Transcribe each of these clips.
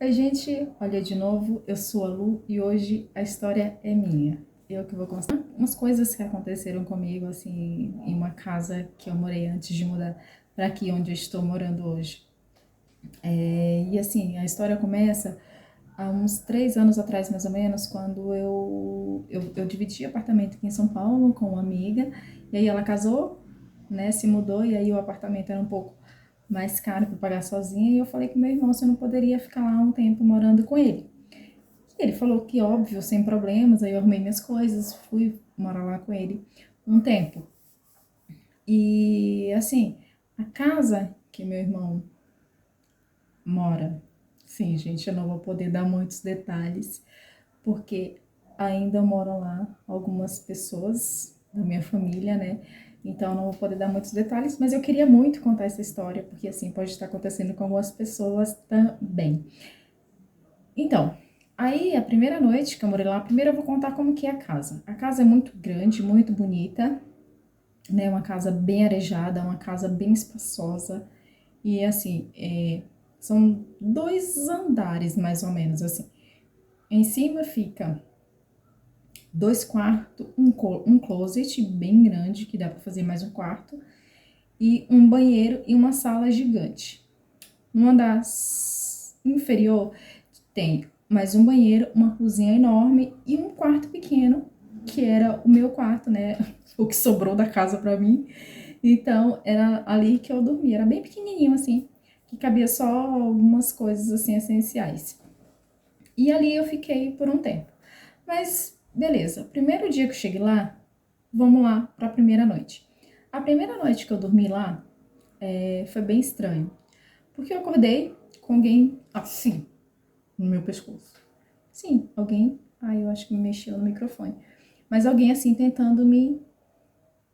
Oi, gente, olha de novo, eu sou a Lu e hoje a história é minha. Eu que vou contar umas coisas que aconteceram comigo, assim, em uma casa que eu morei antes de mudar para aqui onde eu estou morando hoje. E assim, a história começa há uns 3 anos atrás, mais ou menos, quando eu dividi apartamento aqui em São Paulo com uma amiga, e aí ela casou, né, se mudou, e aí o apartamento era um pouco mais caro para pagar sozinha, e eu falei com meu irmão se eu não poderia ficar lá um tempo morando com ele. E ele falou que, óbvio, sem problemas, aí eu arrumei minhas coisas, fui morar lá com ele um tempo. E, assim, a casa que meu irmão mora, sim, gente, eu não vou poder dar muitos detalhes, porque ainda moram lá algumas pessoas da minha família, né? Então não vou poder dar muitos detalhes, mas eu queria muito contar essa história, porque assim pode estar acontecendo com algumas pessoas também. Então, aí a primeira noite que eu morei lá, primeiro eu vou contar como que é a casa. A casa é muito grande, muito bonita, né? Uma casa bem arejada, uma casa bem espaçosa. E assim, são 2 andares mais ou menos assim. Em cima fica 2 quartos, um closet bem grande, que dá para fazer mais um quarto, e um banheiro e uma sala gigante. No andar inferior tem mais um banheiro, uma cozinha enorme e um quarto pequeno, que era o meu quarto, né? O que sobrou da casa para mim. Então, era ali que eu dormia. Era bem pequenininho, assim, que cabia só algumas coisas, assim, essenciais. E ali eu fiquei por um tempo. Mas, beleza. Primeiro dia que eu cheguei lá, vamos lá para a primeira noite. A primeira noite que eu dormi lá foi bem estranho. Porque eu acordei com alguém assim, no meu pescoço. Sim, alguém. Ai, eu acho que me mexeu no microfone. Mas alguém assim tentando me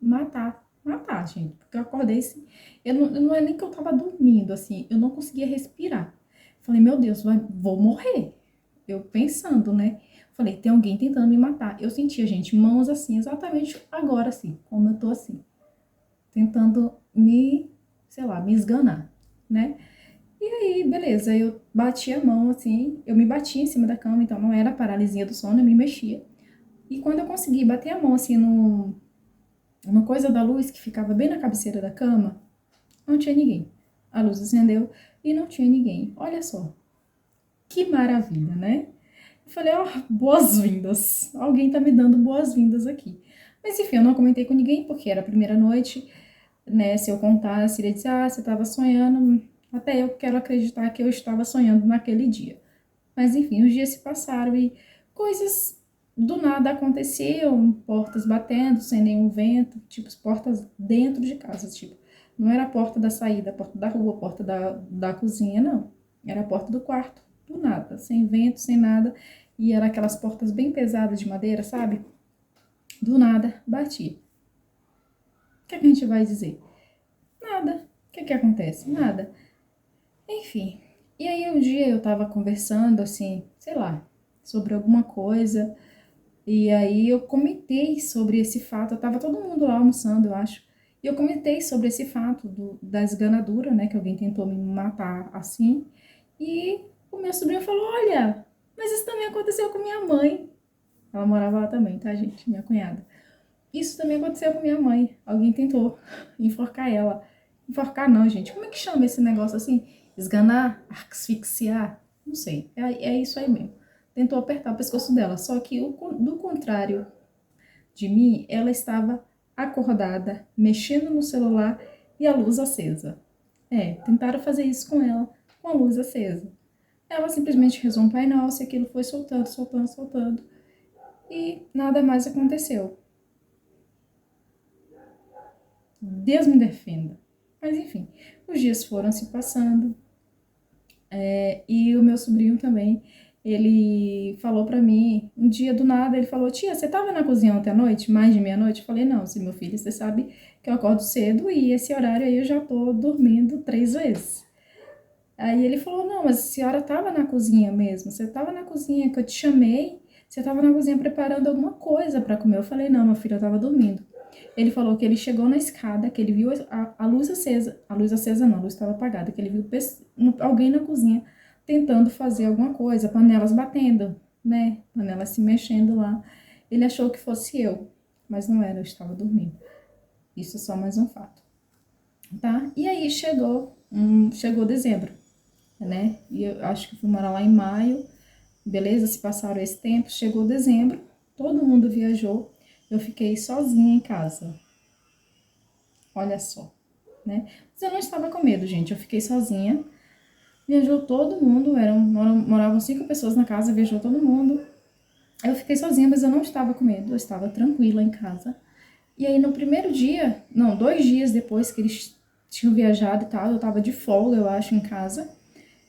matar. Matar, gente. Porque eu acordei assim. Eu não é nem que eu tava dormindo, assim. Eu não conseguia respirar. Falei, meu Deus, vou morrer. Eu pensando, né? Falei, tem alguém tentando me matar. Eu sentia, gente, mãos assim, exatamente agora, assim, como eu tô assim. Tentando me, sei lá, me esganar, né? E aí, beleza, eu bati a mão assim, eu me bati em cima da cama, então não era paralisia do sono, eu me mexia. E quando eu consegui bater a mão assim numa coisa da luz que ficava bem na cabeceira da cama, não tinha ninguém. A luz acendeu e não tinha ninguém. Olha só, que maravilha, né? Eu falei, ó, boas-vindas. Alguém tá me dando boas-vindas aqui. Mas enfim, eu não comentei com ninguém porque era a primeira noite, né? Se eu contasse, ele disse, ah, você tava sonhando. Até eu quero acreditar que eu estava sonhando naquele dia. Mas enfim, os dias se passaram e coisas do nada aconteciam, portas batendo sem nenhum vento, tipo, portas dentro de casa, tipo, não era a porta da saída, a porta da rua, a porta da cozinha, não. Era a porta do quarto, do nada, sem vento, sem nada. E era aquelas portas bem pesadas de madeira, sabe? Do nada, batia. O que a gente vai dizer? Nada. O que acontece? Nada. Enfim. E aí um dia eu tava conversando, assim, sei lá, sobre alguma coisa. E aí eu comentei sobre esse fato, eu tava todo mundo lá almoçando, eu acho. E eu comentei sobre esse fato da esganadura, né, que alguém tentou me matar assim. E o meu sobrinho falou: "Olha, mas isso também aconteceu com minha mãe". Ela morava lá também, tá, gente? Minha cunhada. Isso também aconteceu com minha mãe. Alguém tentou enforcar ela. Enforcar não, gente. Como é que chama esse negócio assim? Esganar? Asfixiar? Não sei. É isso aí mesmo. Tentou apertar o pescoço dela. Só que do contrário de mim, ela estava acordada, mexendo no celular e a luz acesa. Tentaram fazer isso com ela, com a luz acesa. Ela simplesmente rezou um Pai Nosso e aquilo foi soltando, soltando, soltando. E nada mais aconteceu. Deus me defenda. Mas enfim, os dias foram se passando, e o meu sobrinho também, ele falou pra mim, um dia do nada, ele falou: "Tia, você tava na cozinha ontem à noite, mais de meia-noite?" Eu falei: "Não, se meu filho, você sabe que eu acordo cedo e esse horário aí eu já tô dormindo 3 vezes." Aí ele falou: "Não, mas a senhora tava na cozinha mesmo, você tava na cozinha que eu te chamei, você tava na cozinha preparando alguma coisa pra comer." Eu falei: "Não, meu filho, eu tava dormindo." Ele falou que ele chegou na escada, que ele viu a luz acesa não, a luz estava apagada, que ele viu alguém na cozinha tentando fazer alguma coisa, panelas batendo, né? Panelas se mexendo lá. Ele achou que fosse eu, mas não era, eu estava dormindo. Isso é só mais um fato, tá? E aí chegou dezembro, né? E eu acho que fui morar lá em maio, beleza? Se passaram esse tempo, chegou dezembro, todo mundo viajou, eu fiquei sozinha em casa. Olha só, né? Mas eu não estava com medo, gente, eu fiquei sozinha. Viajou todo mundo, moravam 5 pessoas na casa, viajou todo mundo. Eu fiquei sozinha, mas eu não estava com medo, eu estava tranquila em casa. E aí no primeiro dia, não, 2 dias depois que eles tinham viajado e tal, eu tava de folga, eu acho, em casa.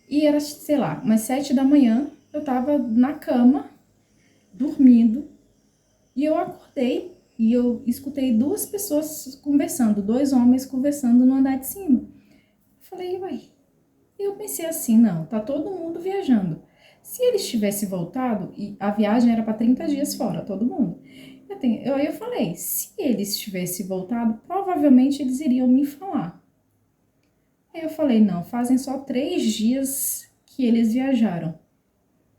E era, sei lá, umas 7 da manhã, eu tava na cama, dormindo, e eu acordei e eu escutei 2 pessoas conversando, 2 homens conversando no andar de cima. Falei, uai. E eu pensei assim, não, tá todo mundo viajando. Se eles tivessem voltado, e a viagem era para 30 dias fora, todo mundo. Eu falei, se eles tivessem voltado, provavelmente eles iriam me falar. Aí eu falei, não, fazem só 3 dias que eles viajaram.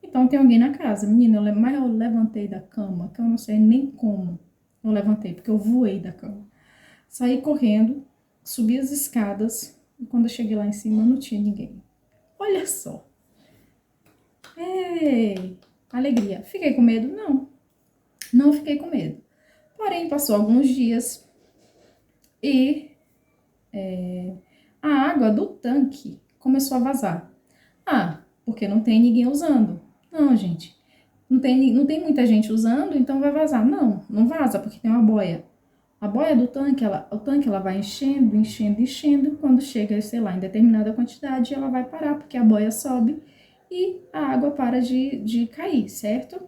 Então tem alguém na casa. Menina, mas eu levantei da cama, que eu não sei nem como eu levantei, porque eu voei da cama. Saí correndo, subi as escadas, e quando eu cheguei lá em cima não tinha ninguém. Olha só. Ei, alegria. Fiquei com medo? Não, não fiquei com medo. Porém, passou alguns dias e a água do tanque começou a vazar. Ah, porque não tem ninguém usando. Não, gente. Não tem muita gente usando, então vai vazar. Não, não vaza, porque tem uma boia. A boia do tanque, o tanque ela vai enchendo, enchendo, enchendo. Quando chega, sei lá, em determinada quantidade, ela vai parar, porque a boia sobe e a água para de cair, certo?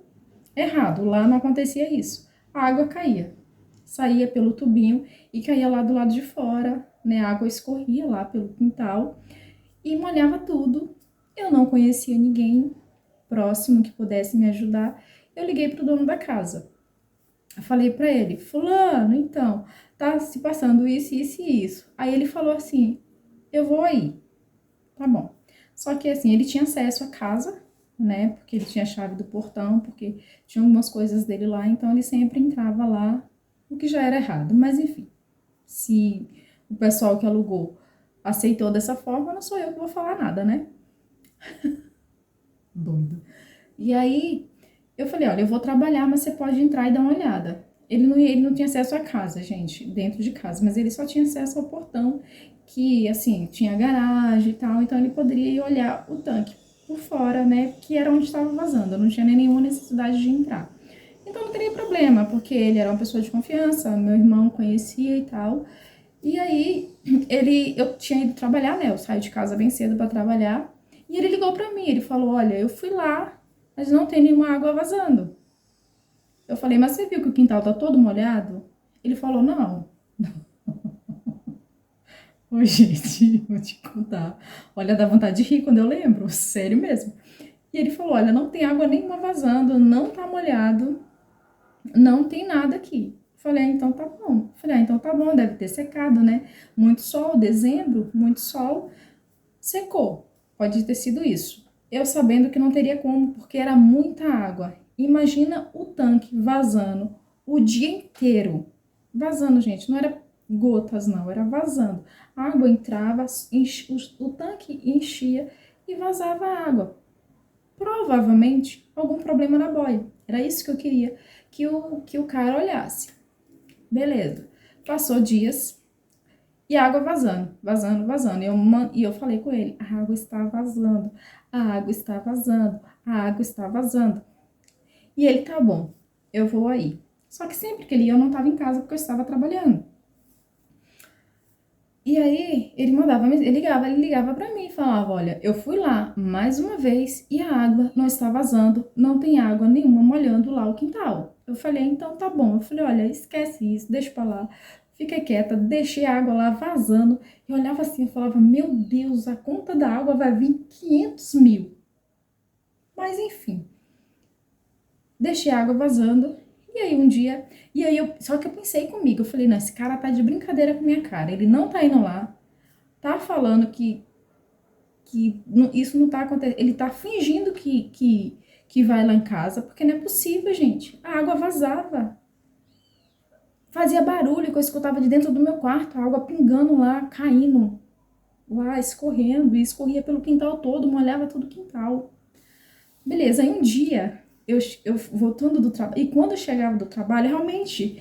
Errado, lá não acontecia isso. A água caía, saía pelo tubinho e caía lá do lado de fora, né? A água escorria lá pelo quintal e molhava tudo. Eu não conhecia ninguém próximo que pudesse me ajudar. Eu liguei pro dono da casa. Eu falei para ele, fulano, então, tá se passando isso, isso e isso. Aí ele falou assim, eu vou aí, tá bom. Só que assim, ele tinha acesso à casa, né? Porque ele tinha a chave do portão, porque tinha algumas coisas dele lá, então ele sempre entrava lá, o que já era errado. Mas enfim, se o pessoal que alugou aceitou dessa forma, não sou eu que vou falar nada, né? Doida. E aí eu falei, olha, eu vou trabalhar, mas você pode entrar e dar uma olhada. Ele não tinha acesso à casa, gente, dentro de casa, mas ele só tinha acesso ao portão, que, assim, tinha garagem e tal, então ele poderia ir olhar o tanque por fora, né, que era onde estava vazando, eu não tinha nem nenhuma necessidade de entrar. Então não teria problema, porque ele era uma pessoa de confiança, meu irmão conhecia e tal. E aí, eu tinha ido trabalhar, né, eu saí de casa bem cedo para trabalhar, e ele ligou para mim, ele falou, olha, eu fui lá, mas não tem nenhuma água vazando. Eu falei, mas você viu que o quintal tá todo molhado? Ele falou, não. Ô, gente, vou te contar. Olha, dá vontade de rir quando eu lembro, sério mesmo. E ele falou, olha, não tem água nenhuma vazando, não tá molhado, não tem nada aqui. Falei, ah, então tá bom. Falei, ah, então tá bom, deve ter secado, né? Muito sol, dezembro, muito sol, secou. Pode ter sido isso. Eu sabendo que não teria como, porque era muita água. Imagina o tanque vazando o dia inteiro. Vazando, gente, não era gotas, não, era vazando. A água entrava, o tanque enchia e vazava a água. Provavelmente algum problema na boia. Era isso que eu queria que o cara olhasse. Beleza. Passou dias e a água vazando, vazando, vazando. E eu falei com ele: a água está vazando, a água está vazando, a água está vazando. E ele, tá bom, eu vou aí. Só que sempre que ele ia, eu não estava em casa porque eu estava trabalhando. E aí, ele ligava para mim e falava: olha, eu fui lá mais uma vez e a água não está vazando, não tem água nenhuma molhando lá o quintal. Eu falei: então tá bom. Eu falei: olha, esquece isso, deixa pra lá, fica quieta, deixei a água lá vazando. E eu olhava assim, eu falava: meu Deus, a conta da água vai vir 500 mil. Mas enfim, deixei a água vazando. E aí um dia, só que eu pensei comigo, eu falei: não, esse cara tá de brincadeira com minha cara, ele não tá indo lá, tá falando que isso não tá acontecendo. Ele tá fingindo que vai lá em casa, porque não é possível, gente. A água vazava. Fazia barulho que eu escutava de dentro do meu quarto, a água pingando lá, caindo lá, escorrendo, e escorria pelo quintal todo, molhava todo o quintal. Beleza, aí um dia, eu voltando do trabalho, e quando eu chegava do trabalho, realmente,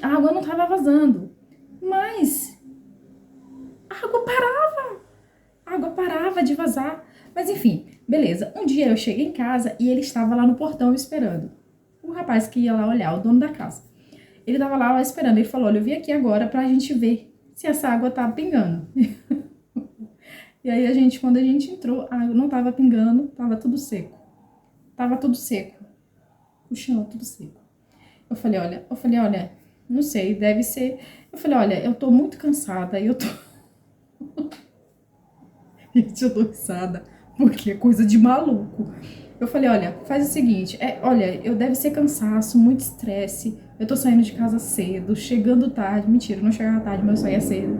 a água não estava vazando, mas a água parava de vazar. Mas enfim, beleza. Um dia eu cheguei em casa e ele estava lá no portão esperando. O rapaz que ia lá olhar, o dono da casa. Ele estava lá esperando, ele falou, olha, eu vim aqui agora pra gente ver se essa água tá pingando. E aí quando a gente entrou, a água não tava pingando, tava tudo seco. Tava tudo seco. O chão tudo seco. Eu falei, olha, não sei, deve ser. Eu falei, olha, eu tô muito cansada, eu tô. Gente, eu tô cansada, porque é coisa de maluco. Eu falei, olha, faz o seguinte, olha, eu deve ser cansaço, muito estresse. Eu tô saindo de casa cedo, chegando tarde. Mentira, eu não chegava tarde, mas eu saía cedo.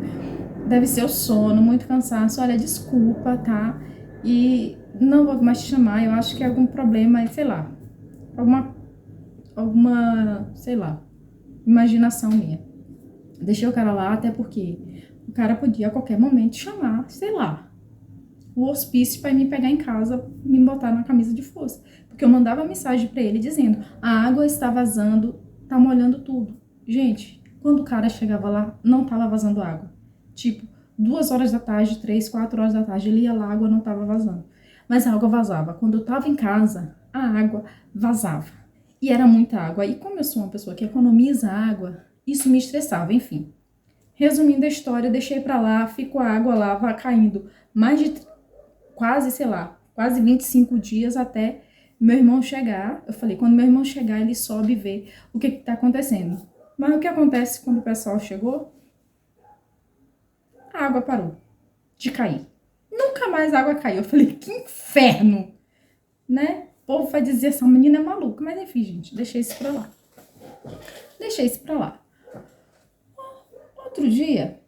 Deve ser o sono, muito cansaço. Olha, desculpa, tá? E não vou mais te chamar, eu acho que é algum problema, sei lá. Alguma, sei lá, imaginação minha. Deixei o cara lá, até porque o cara podia a qualquer momento chamar, sei lá, o hospício para me pegar em casa, me botar na camisa de força. Porque eu mandava mensagem para ele dizendo: a água está vazando, tá molhando tudo. Gente, quando o cara chegava lá, não tava vazando água. Tipo, 2 horas da tarde, 3, 4 horas da tarde, ele ia lá, a água não tava vazando. Mas a água vazava. Quando eu tava em casa, a água vazava. E era muita água. E como eu sou uma pessoa que economiza água, isso me estressava, enfim. Resumindo a história, deixei pra lá, ficou a água lá, vai caindo mais de quase, sei lá, quase 25 dias até meu irmão chegar. Eu falei, quando meu irmão chegar, ele sobe e vê o que tá acontecendo. Mas o que acontece quando o pessoal chegou? A água parou de cair. Nunca mais a água caiu. Eu falei, que inferno, né? O povo vai dizer, essa menina é maluca. Mas enfim, gente, deixei isso pra lá. Deixei isso pra lá. Outro dia,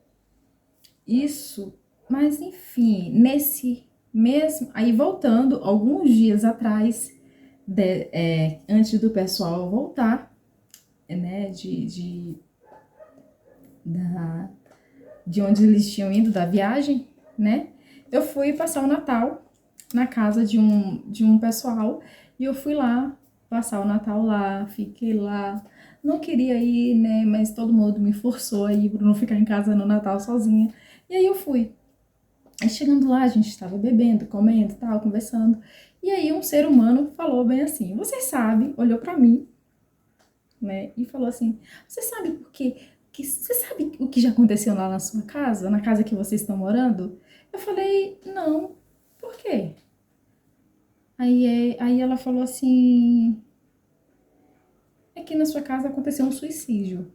mas enfim, nesse mesmo. Aí voltando, alguns dias atrás, antes do pessoal voltar, né, de onde eles tinham ido, da viagem, né, eu fui passar o Natal na casa de um pessoal e eu fui lá passar o Natal lá, fiquei lá. Não queria ir, né, mas todo mundo me forçou aí pra não ficar em casa no Natal sozinha. E aí eu fui. Aí chegando lá, a gente estava bebendo, comendo, tal, conversando. E aí um ser humano falou bem assim: "Você sabe?", olhou pra mim, né, e falou assim: "Você sabe por quê? Você sabe o que já aconteceu lá na sua casa, na casa que vocês estão morando?". Eu falei: "Não. Por quê?". Aí ela falou assim: "É que na sua casa aconteceu um suicídio".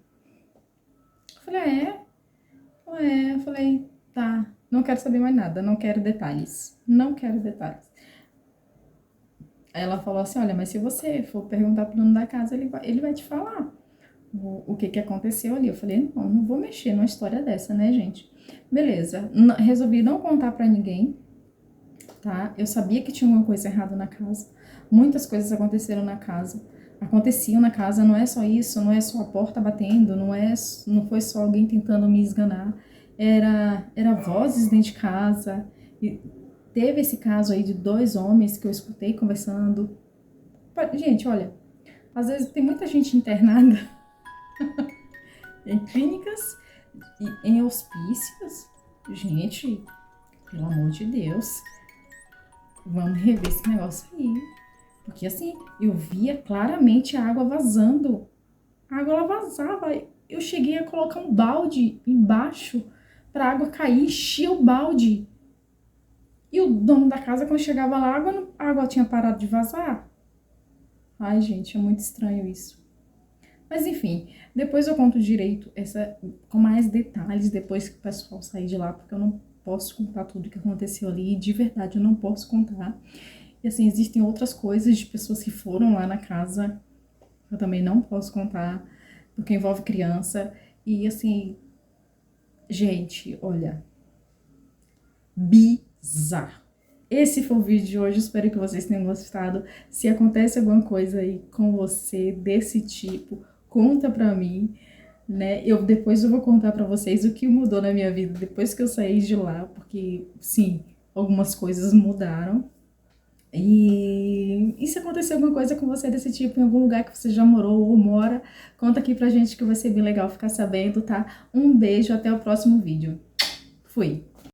Eu falei: "Ah, é?". Eu falei: "Tá, não quero saber mais nada, não quero detalhes. Não quero detalhes". Aí ela falou assim: "Olha, mas se você for perguntar pro dono da casa, ele vai te falar o que que aconteceu ali". Eu falei: "Não vou mexer numa história dessa, né, gente?". Beleza, resolvi não contar pra ninguém, tá? Eu sabia que tinha alguma coisa errada na casa. Muitas coisas aconteciam na casa, não é só isso, não é só a porta batendo, não foi só alguém tentando me esganar. Era vozes dentro de casa. E teve esse caso aí de 2 homens que eu escutei conversando. Gente, olha, às vezes tem muita gente internada em clínicas e em hospícios. Gente, pelo amor de Deus, vamos rever esse negócio aí. Porque assim, eu via claramente a água vazando. A água ela vazava. Eu cheguei a colocar um balde embaixo pra água cair, enchia o balde. E o dono da casa, quando chegava lá, a água tinha parado de vazar. Ai, gente, é muito estranho isso. Mas enfim, depois eu conto direito com mais detalhes depois que o pessoal sair de lá, porque eu não posso contar tudo o que aconteceu ali, de verdade eu não posso contar. E assim, existem outras coisas de pessoas que foram lá na casa, eu também não posso contar, porque envolve criança. E assim, gente, olha, bizarro. esse foi o vídeo de hoje, espero que vocês tenham gostado. Se acontece alguma coisa aí com você desse tipo, conta pra mim, né? Depois eu vou contar pra vocês o que mudou na minha vida depois que eu saí de lá, porque, sim, algumas coisas mudaram. E se acontecer alguma coisa com você desse tipo, em algum lugar que você já morou ou mora, conta aqui pra gente que vai ser bem legal ficar sabendo, tá? Um beijo, até o próximo vídeo. Fui!